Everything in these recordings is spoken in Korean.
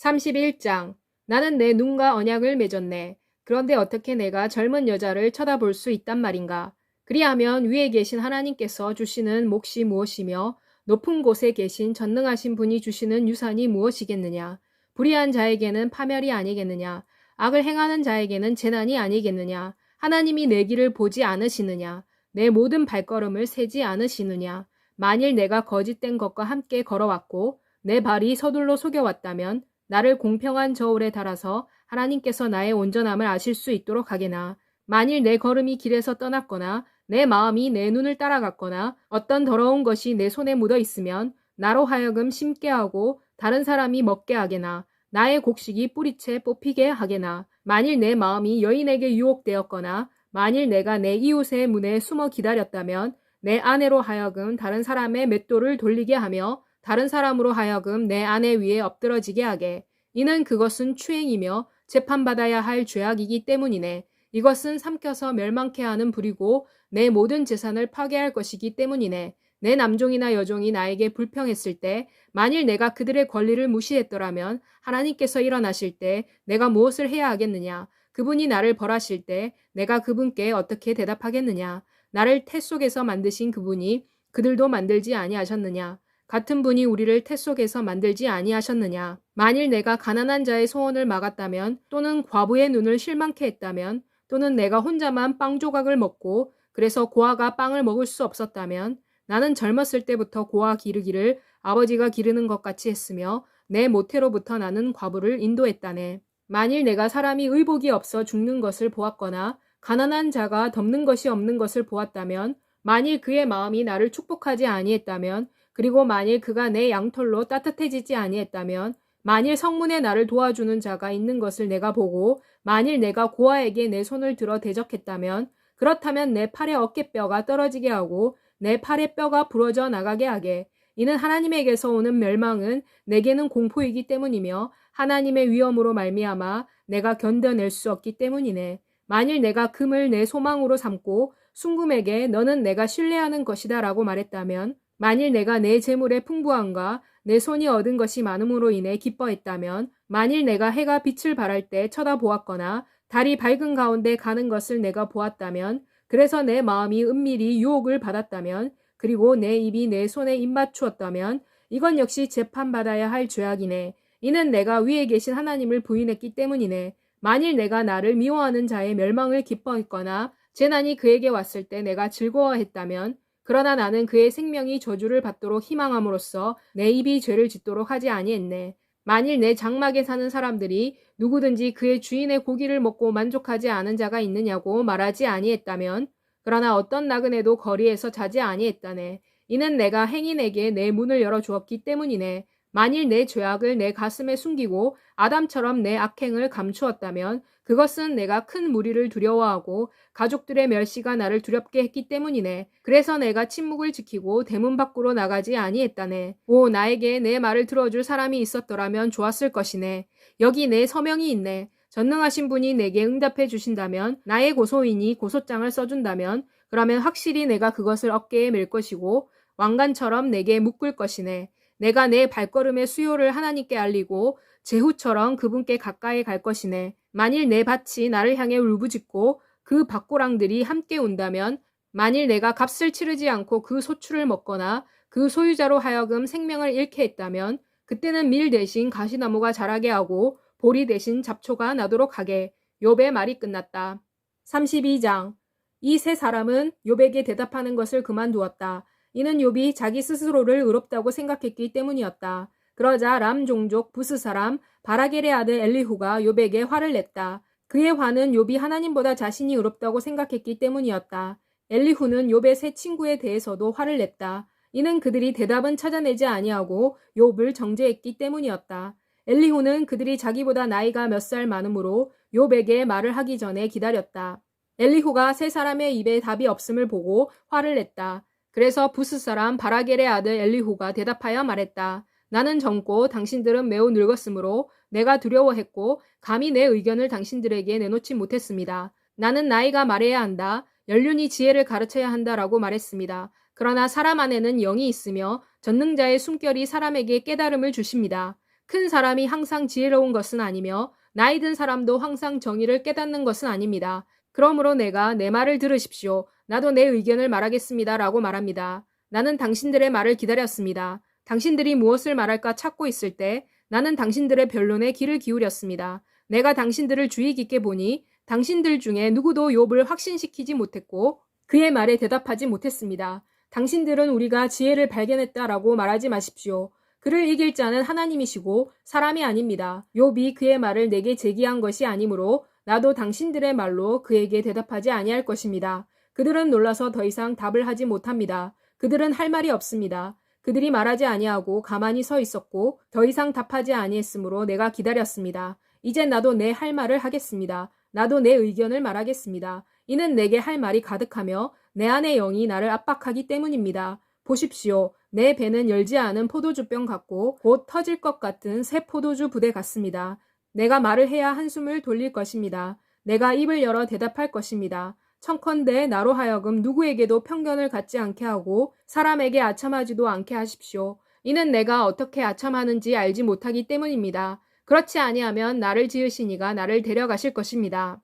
31장. 나는 내 눈과 언약을 맺었네. 그런데 어떻게 내가 젊은 여자를 쳐다볼 수 있단 말인가? 그리하면 위에 계신 하나님께서 주시는 몫이 무엇이며 높은 곳에 계신 전능하신 분이 주시는 유산이 무엇이겠느냐? 불의한 자에게는 파멸이 아니겠느냐? 악을 행하는 자에게는 재난이 아니겠느냐? 하나님이 내 길을 보지 않으시느냐? 내 모든 발걸음을 세지 않으시느냐? 만일 내가 거짓된 것과 함께 걸어왔고 내 발이 서둘러 속여왔다면 나를 공평한 저울에 달아서 하나님께서 나의 온전함을 아실 수 있도록 하게나. 만일 내 걸음이 길에서 떠났거나 내 마음이 내 눈을 따라갔거나 어떤 더러운 것이 내 손에 묻어 있으면 나로 하여금 심게 하고 다른 사람이 먹게 하게나. 나의 곡식이 뿌리채 뽑히게 하게나. 만일 내 마음이 여인에게 유혹되었거나 만일 내가 내 이웃의 문에 숨어 기다렸다면 내 아내로 하여금 다른 사람의 맷돌을 돌리게 하며 다른 사람으로 하여금 내 아내 위에 엎드러지게 하게. 이는 그것은 추행이며 재판받아야 할 죄악이기 때문이네. 이것은 삼켜서 멸망케 하는 불이고 내 모든 재산을 파괴할 것이기 때문이네. 내 남종이나 여종이 나에게 불평했을 때 만일 내가 그들의 권리를 무시했더라면 하나님께서 일어나실 때 내가 무엇을 해야 하겠느냐? 그분이 나를 벌하실 때 내가 그분께 어떻게 대답하겠느냐? 나를 태 속에서 만드신 그분이 그들도 만들지 아니하셨느냐? 같은 분이 우리를 태 속에서 만들지 아니하셨느냐. 만일 내가 가난한 자의 소원을 막았다면 또는 과부의 눈을 실망케 했다면 또는 내가 혼자만 빵 조각을 먹고 그래서 고아가 빵을 먹을 수 없었다면 나는 젊었을 때부터 고아 기르기를 아버지가 기르는 것 같이 했으며 내 모태로부터 나는 과부를 인도했다네. 만일 내가 사람이 의복이 없어 죽는 것을 보았거나 가난한 자가 덮는 것이 없는 것을 보았다면 만일 그의 마음이 나를 축복하지 아니했다면 그리고 만일 그가 내 양털로 따뜻해지지 아니했다면 만일 성문에 나를 도와주는 자가 있는 것을 내가 보고 만일 내가 고아에게 내 손을 들어 대적했다면 그렇다면 내 팔의 어깨뼈가 떨어지게 하고 내 팔의 뼈가 부러져 나가게 하게. 이는 하나님에게서 오는 멸망은 내게는 공포이기 때문이며 하나님의 위엄으로 말미암아 내가 견뎌낼 수 없기 때문이네. 만일 내가 금을 내 소망으로 삼고 순금에게 너는 내가 신뢰하는 것이다 라고 말했다면 만일 내가 내 재물의 풍부함과 내 손이 얻은 것이 많음으로 인해 기뻐했다면 만일 내가 해가 빛을 발할 때 쳐다보았거나 달이 밝은 가운데 가는 것을 내가 보았다면 그래서 내 마음이 은밀히 유혹을 받았다면 그리고 내 입이 내 손에 입맞추었다면 이건 역시 재판받아야 할 죄악이네. 이는 내가 위에 계신 하나님을 부인했기 때문이네. 만일 내가 나를 미워하는 자의 멸망을 기뻐했거나 재난이 그에게 왔을 때 내가 즐거워했다면 그러나 나는 그의 생명이 저주를 받도록 희망함으로써 내 입이 죄를 짓도록 하지 아니했네. 만일 내 장막에 사는 사람들이 누구든지 그의 주인의 고기를 먹고 만족하지 않은 자가 있느냐고 말하지 아니했다면 그러나 어떤 나그네도 거리에서 자지 아니했다네. 이는 내가 행인에게 내 문을 열어주었기 때문이네. 만일 내 죄악을 내 가슴에 숨기고 아담처럼 내 악행을 감추었다면 그것은 내가 큰 무리를 두려워하고 가족들의 멸시가 나를 두렵게 했기 때문이네. 그래서 내가 침묵을 지키고 대문 밖으로 나가지 아니했다네. 오, 나에게 내 말을 들어줄 사람이 있었더라면 좋았을 것이네. 여기 내 서명이 있네. 전능하신 분이 내게 응답해 주신다면 나의 고소인이 고소장을 써준다면 그러면 확실히 내가 그것을 어깨에 맬 것이고 왕관처럼 내게 묶을 것이네. 내가 내 발걸음의 수요를 하나님께 알리고 제후처럼 그분께 가까이 갈 것이네. 만일 내 밭이 나를 향해 울부짖고 그 밭고랑들이 함께 온다면 만일 내가 값을 치르지 않고 그 소출을 먹거나 그 소유자로 하여금 생명을 잃게 했다면 그때는 밀 대신 가시나무가 자라게 하고 보리 대신 잡초가 나도록 하게. 욥의 말이 끝났다. 32장. 이 세 사람은 욥에게 대답하는 것을 그만두었다. 이는 욥이 자기 스스로를 의롭다고 생각했기 때문이었다. 그러자 람 종족 부스 사람 바라겔의 아들 엘리후가 욥에게 화를 냈다. 그의 화는 욥이 하나님보다 자신이 의롭다고 생각했기 때문이었다. 엘리후는 욥의 세 친구에 대해서도 화를 냈다. 이는 그들이 대답은 찾아내지 아니하고 욥을 정죄했기 때문이었다. 엘리후는 그들이 자기보다 나이가 몇 살 많으므로 욥에게 말을 하기 전에 기다렸다. 엘리후가 세 사람의 입에 답이 없음을 보고 화를 냈다. 그래서 부스 사람 바라겔의 아들 엘리후가 대답하여 말했다. 나는 젊고 당신들은 매우 늙었으므로 내가 두려워했고 감히 내 의견을 당신들에게 내놓지 못했습니다. 나는 나이가 말해야 한다. 연륜이 지혜를 가르쳐야 한다라고 말했습니다. 그러나 사람 안에는 영이 있으며 전능자의 숨결이 사람에게 깨달음을 주십니다. 큰 사람이 항상 지혜로운 것은 아니며 나이 든 사람도 항상 정의를 깨닫는 것은 아닙니다. 그러므로 내가 내 말을 들으십시오. 나도 내 의견을 말하겠습니다. 라고 말합니다. 나는 당신들의 말을 기다렸습니다. 당신들이 무엇을 말할까 찾고 있을 때 나는 당신들의 변론에 귀를 기울였습니다. 내가 당신들을 주의 깊게 보니 당신들 중에 누구도 욥을 확신시키지 못했고 그의 말에 대답하지 못했습니다. 당신들은 우리가 지혜를 발견했다라고 말하지 마십시오. 그를 이길 자는 하나님이시고 사람이 아닙니다. 욥이 그의 말을 내게 제기한 것이 아니므로 나도 당신들의 말로 그에게 대답하지 아니할 것입니다. 그들은 놀라서 더 이상 답을 하지 못합니다. 그들은 할 말이 없습니다. 그들이 말하지 아니하고 가만히 서 있었고 더 이상 답하지 아니했으므로 내가 기다렸습니다. 이제 나도 내 할 말을 하겠습니다. 나도 내 의견을 말하겠습니다. 이는 내게 할 말이 가득하며 내 안의 영이 나를 압박하기 때문입니다. 보십시오. 내 배는 열지 않은 포도주병 같고 곧 터질 것 같은 새 포도주 부대 같습니다. 내가 말을 해야 한숨을 돌릴 것입니다. 내가 입을 열어 대답할 것입니다. 청컨대 나로 하여금 누구에게도 편견을 갖지 않게 하고 사람에게 아첨하지도 않게 하십시오. 이는 내가 어떻게 아첨하는지 알지 못하기 때문입니다. 그렇지 아니하면 나를 지으신 이가 나를 데려가실 것입니다.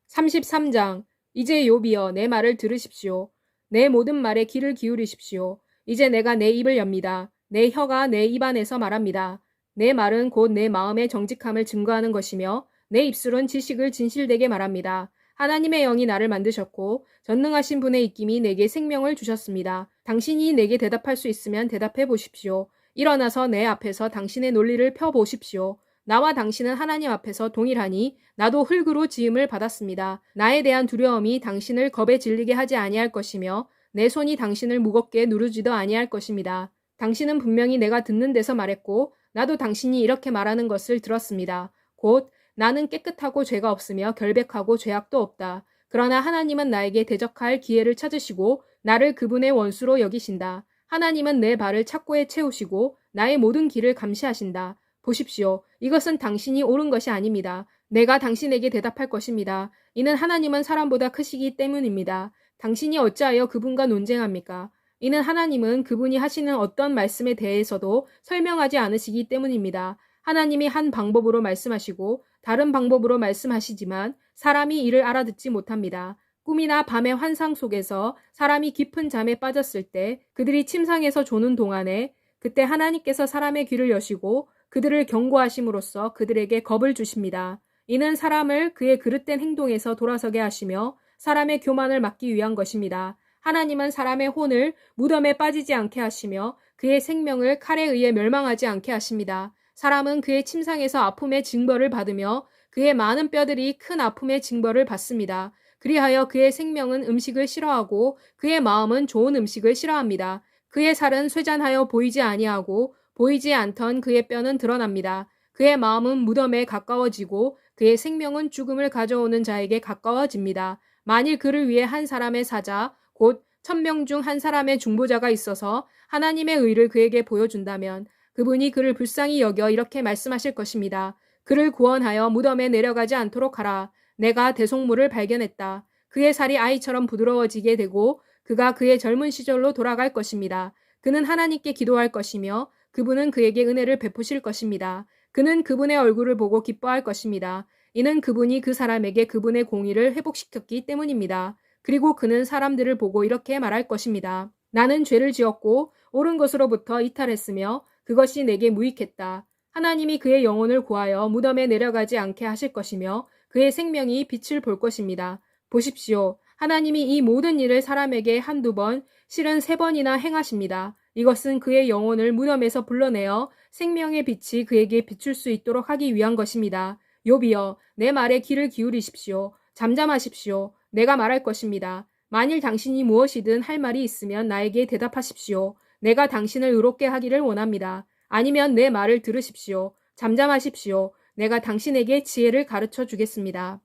33장. 이제 욥이여 내 말을 들으십시오. 내 모든 말에 귀를 기울이십시오. 이제 내가 내 입을 엽니다. 내 혀가 내 입 안에서 말합니다. 내 말은 곧 내 마음의 정직함을 증거하는 것이며 내 입술은 지식을 진실되게 말합니다. 하나님의 영이 나를 만드셨고 전능하신 분의 입김이 내게 생명을 주셨습니다. 당신이 내게 대답할 수 있으면 대답해 보십시오. 일어나서 내 앞에서 당신의 논리를 펴보십시오. 나와 당신은 하나님 앞에서 동일하니 나도 흙으로 지음을 받았습니다. 나에 대한 두려움이 당신을 겁에 질리게 하지 아니할 것이며 내 손이 당신을 무겁게 누르지도 아니할 것입니다. 당신은 분명히 내가 듣는 데서 말했고 나도 당신이 이렇게 말하는 것을 들었습니다. 곧 나는 깨끗하고 죄가 없으며 결백하고 죄악도 없다. 그러나 하나님은 나에게 대적할 기회를 찾으시고 나를 그분의 원수로 여기신다. 하나님은 내 발을 착고에 채우시고 나의 모든 길을 감시하신다. 보십시오. 이것은 당신이 옳은 것이 아닙니다. 내가 당신에게 대답할 것입니다. 이는 하나님은 사람보다 크시기 때문입니다. 당신이 어찌하여 그분과 논쟁합니까? 이는 하나님은 그분이 하시는 어떤 말씀에 대해서도 설명하지 않으시기 때문입니다. 하나님이 한 방법으로 말씀하시고 다른 방법으로 말씀하시지만 사람이 이를 알아듣지 못합니다. 꿈이나 밤의 환상 속에서 사람이 깊은 잠에 빠졌을 때 그들이 침상에서 조는 동안에 그때 하나님께서 사람의 귀를 여시고 그들을 경고하심으로써 그들에게 겁을 주십니다. 이는 사람을 그의 그릇된 행동에서 돌아서게 하시며 사람의 교만을 막기 위한 것입니다. 하나님은 사람의 혼을 무덤에 빠지지 않게 하시며 그의 생명을 칼에 의해 멸망하지 않게 하십니다. 사람은 그의 침상에서 아픔의 징벌을 받으며 그의 많은 뼈들이 큰 아픔의 징벌을 받습니다. 그리하여 그의 생명은 음식을 싫어하고 그의 마음은 좋은 음식을 싫어합니다. 그의 살은 쇠잔하여 보이지 아니하고 보이지 않던 그의 뼈는 드러납니다. 그의 마음은 무덤에 가까워지고 그의 생명은 죽음을 가져오는 자에게 가까워집니다. 만일 그를 위해 한 사람의 사자, 곧 1000명 중 한 사람의 중보자가 있어서 하나님의 의를 그에게 보여준다면 그분이 그를 불쌍히 여겨 이렇게 말씀하실 것입니다. 그를 구원하여 무덤에 내려가지 않도록 하라. 내가 대속물을 발견했다. 그의 살이 아이처럼 부드러워지게 되고 그가 그의 젊은 시절로 돌아갈 것입니다. 그는 하나님께 기도할 것이며 그분은 그에게 은혜를 베푸실 것입니다. 그는 그분의 얼굴을 보고 기뻐할 것입니다. 이는 그분이 그 사람에게 그분의 공의를 회복시켰기 때문입니다. 그리고 그는 사람들을 보고 이렇게 말할 것입니다. 나는 죄를 지었고 옳은 것으로부터 이탈했으며 그것이 내게 무익했다. 하나님이 그의 영혼을 구하여 무덤에 내려가지 않게 하실 것이며 그의 생명이 빛을 볼 것입니다. 보십시오. 하나님이 이 모든 일을 사람에게 한두 번, 실은 3번이나 행하십니다. 이것은 그의 영혼을 무덤에서 불러내어 생명의 빛이 그에게 비출 수 있도록 하기 위한 것입니다. 욥이여, 내 말에 귀를 기울이십시오. 잠잠하십시오. 내가 말할 것입니다. 만일 당신이 무엇이든 할 말이 있으면 나에게 대답하십시오. 내가 당신을 의롭게 하기를 원합니다. 아니면 내 말을 들으십시오. 잠잠하십시오. 내가 당신에게 지혜를 가르쳐 주겠습니다.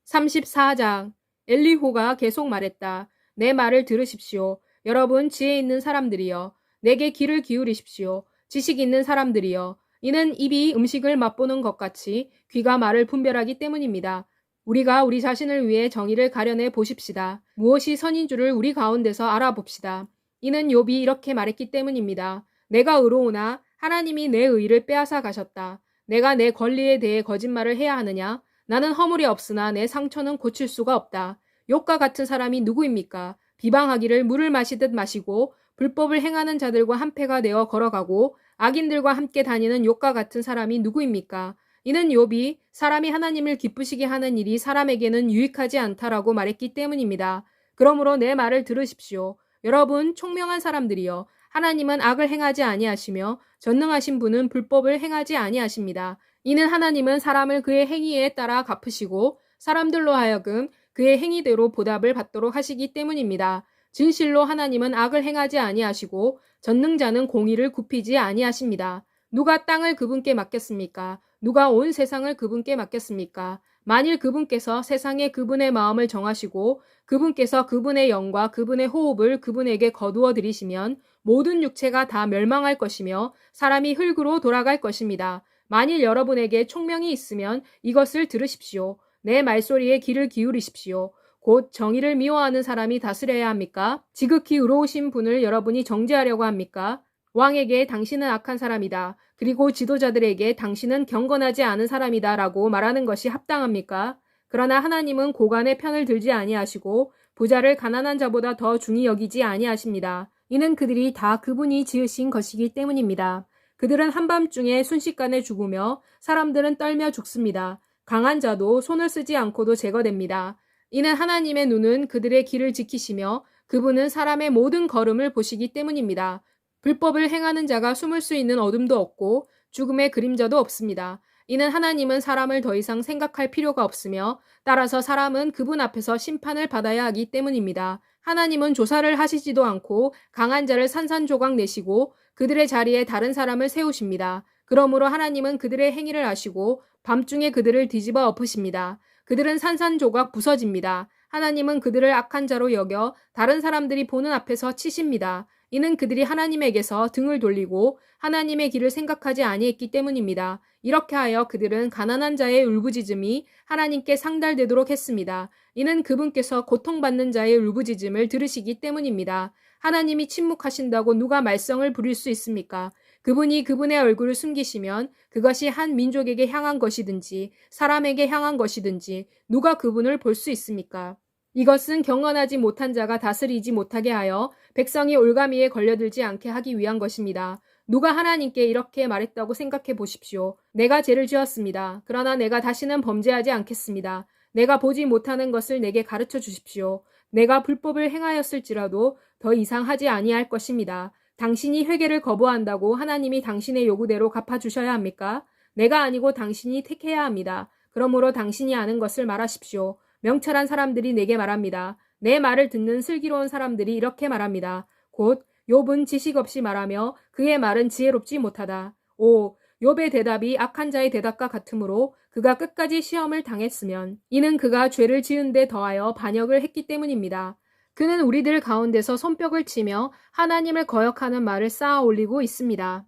34장. 엘리후가 계속 말했다. 내 말을 들으십시오. 여러분 지혜 있는 사람들이여. 내게 귀를 기울이십시오. 지식 있는 사람들이여. 이는 입이 음식을 맛보는 것 같이 귀가 말을 분별하기 때문입니다. 우리가 우리 자신을 위해 정의를 가려내 보십시다. 무엇이 선인 줄을 우리 가운데서 알아봅시다. 이는 욥이 이렇게 말했기 때문입니다. 내가 의로우나 하나님이 내 의를 빼앗아 가셨다. 내가 내 권리에 대해 거짓말을 해야 하느냐? 나는 허물이 없으나 내 상처는 고칠 수가 없다. 욥과 같은 사람이 누구입니까? 비방하기를 물을 마시듯 마시고 불법을 행하는 자들과 한패가 되어 걸어가고 악인들과 함께 다니는 욥과 같은 사람이 누구입니까? 이는 욥이 사람이 하나님을 기쁘시게 하는 일이 사람에게는 유익하지 않다라고 말했기 때문입니다. 그러므로 내 말을 들으십시오. 여러분 총명한 사람들이여, 하나님은 악을 행하지 아니하시며 전능하신 분은 불법을 행하지 아니하십니다. 이는 하나님은 사람을 그의 행위에 따라 갚으시고 사람들로 하여금 그의 행위대로 보답을 받도록 하시기 때문입니다. 진실로 하나님은 악을 행하지 아니하시고 전능자는 공의를 굽히지 아니하십니다. 누가 땅을 그분께 맡겼습니까? 누가 온 세상을 그분께 맡겼습니까? 만일 그분께서 세상에 그분의 마음을 정하시고 그분께서 그분의 영과 그분의 호흡을 그분에게 거두어 들이시면 모든 육체가 다 멸망할 것이며 사람이 흙으로 돌아갈 것입니다. 만일 여러분에게 총명이 있으면 이것을 들으십시오. 내 말소리에 귀를 기울이십시오. 곧 정의를 미워하는 사람이 다스려야 합니까? 지극히 의로우신 분을 여러분이 정죄하려고 합니까? 왕에게 당신은 악한 사람이다. 그리고 지도자들에게 당신은 경건하지 않은 사람이다 라고 말하는 것이 합당합니까? 그러나 하나님은 고관의 편을 들지 아니하시고 부자를 가난한 자보다 더 중히 여기지 아니하십니다. 이는 그들이 다 그분이 지으신 것이기 때문입니다. 그들은 한밤중에 순식간에 죽으며 사람들은 떨며 죽습니다. 강한 자도 손을 쓰지 않고도 제거됩니다. 이는 하나님의 눈은 그들의 길을 지키시며 그분은 사람의 모든 걸음을 보시기 때문입니다. 불법을 행하는 자가 숨을 수 있는 어둠도 없고 죽음의 그림자도 없습니다. 이는 하나님은 사람을 더 이상 생각할 필요가 없으며 따라서 사람은 그분 앞에서 심판을 받아야 하기 때문입니다. 하나님은 조사를 하시지도 않고 강한 자를 산산조각 내시고 그들의 자리에 다른 사람을 세우십니다. 그러므로 하나님은 그들의 행위를 아시고 밤중에 그들을 뒤집어 엎으십니다. 그들은 산산조각 부서집니다. 하나님은 그들을 악한 자로 여겨 다른 사람들이 보는 앞에서 치십니다. 이는 그들이 하나님에게서 등을 돌리고 하나님의 길을 생각하지 아니했기 때문입니다. 이렇게 하여 그들은 가난한 자의 울부짖음이 하나님께 상달되도록 했습니다. 이는 그분께서 고통받는 자의 울부짖음을 들으시기 때문입니다. 하나님이 침묵하신다고 누가 말썽을 부릴 수 있습니까? 그분이 그분의 얼굴을 숨기시면 그것이 한 민족에게 향한 것이든지 사람에게 향한 것이든지 누가 그분을 볼 수 있습니까? 이것은 경건하지 못한 자가 다스리지 못하게 하여 백성이 올가미에 걸려들지 않게 하기 위한 것입니다. 누가 하나님께 이렇게 말했다고 생각해 보십시오. 내가 죄를 지었습니다. 그러나 내가 다시는 범죄하지 않겠습니다. 내가 보지 못하는 것을 내게 가르쳐 주십시오. 내가 불법을 행하였을지라도 더 이상 하지 아니할 것입니다. 당신이 회개를 거부한다고 하나님이 당신의 요구대로 갚아주셔야 합니까? 내가 아니고 당신이 택해야 합니다. 그러므로 당신이 아는 것을 말하십시오. 명철한 사람들이 내게 말합니다. 내 말을 듣는 슬기로운 사람들이 이렇게 말합니다. 곧 욥은 지식 없이 말하며 그의 말은 지혜롭지 못하다. 오, 욥의 대답이 악한 자의 대답과 같으므로 그가 끝까지 시험을 당했으면 이는 그가 죄를 지은 데 더하여 반역을 했기 때문입니다. 그는 우리들 가운데서 손뼉을 치며 하나님을 거역하는 말을 쌓아 올리고 있습니다.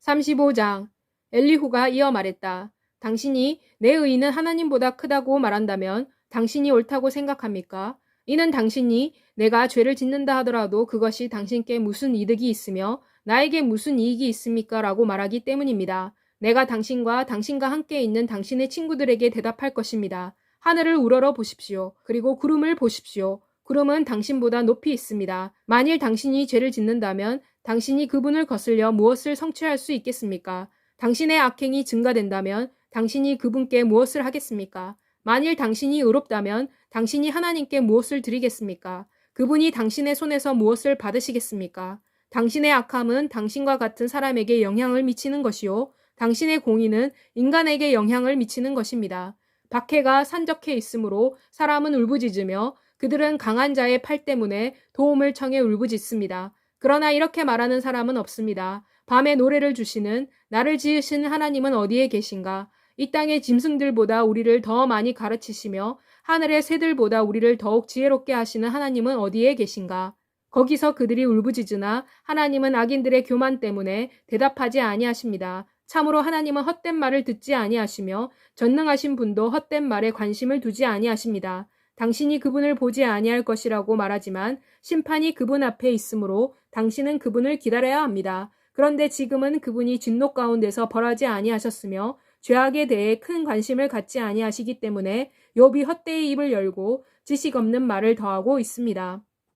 35장 엘리후가 이어 말했다. 당신이 내 의인은 하나님보다 크다고 말한다면 당신이 옳다고 생각합니까? 이는 당신이 내가 죄를 짓는다 하더라도 그것이 당신께 무슨 이득이 있으며 나에게 무슨 이익이 있습니까? 라고 말하기 때문입니다. 내가 당신과 함께 있는 당신의 친구들에게 대답할 것입니다. 하늘을 우러러 보십시오. 그리고 구름을 보십시오. 구름은 당신보다 높이 있습니다. 만일 당신이 죄를 짓는다면 당신이 그분을 거슬려 무엇을 성취할 수 있겠습니까? 당신의 악행이 증가된다면 당신이 그분께 무엇을 하겠습니까? 만일 당신이 의롭다면 당신이 하나님께 무엇을 드리겠습니까? 그분이 당신의 손에서 무엇을 받으시겠습니까? 당신의 악함은 당신과 같은 사람에게 영향을 미치는 것이요. 당신의 공의는 인간에게 영향을 미치는 것입니다. 박해가 산적해 있으므로 사람은 울부짖으며 그들은 강한 자의 팔 때문에 도움을 청해 울부짖습니다. 그러나 이렇게 말하는 사람은 없습니다. 밤에 노래를 주시는 나를 지으신 하나님은 어디에 계신가? 이 땅의 짐승들보다 우리를 더 많이 가르치시며 하늘의 새들보다 우리를 더욱 지혜롭게 하시는 하나님은 어디에 계신가? 거기서 그들이 울부짖으나 하나님은 악인들의 교만 때문에 대답하지 아니하십니다. 참으로 하나님은 헛된 말을 듣지 아니하시며 전능하신 분도 헛된 말에 관심을 두지 아니하십니다. 당신이 그분을 보지 아니할 것이라고 말하지만 심판이 그분 앞에 있으므로 당신은 그분을 기다려야 합니다. 그런데 지금은 그분이 진노 가운데서 벌하지 아니하셨으며 죄악에 대해 큰 관심을 갖지 아니하시기 때문에 욥이 헛되이 입을 열고 지식 없는 말을 더하고 있습니다.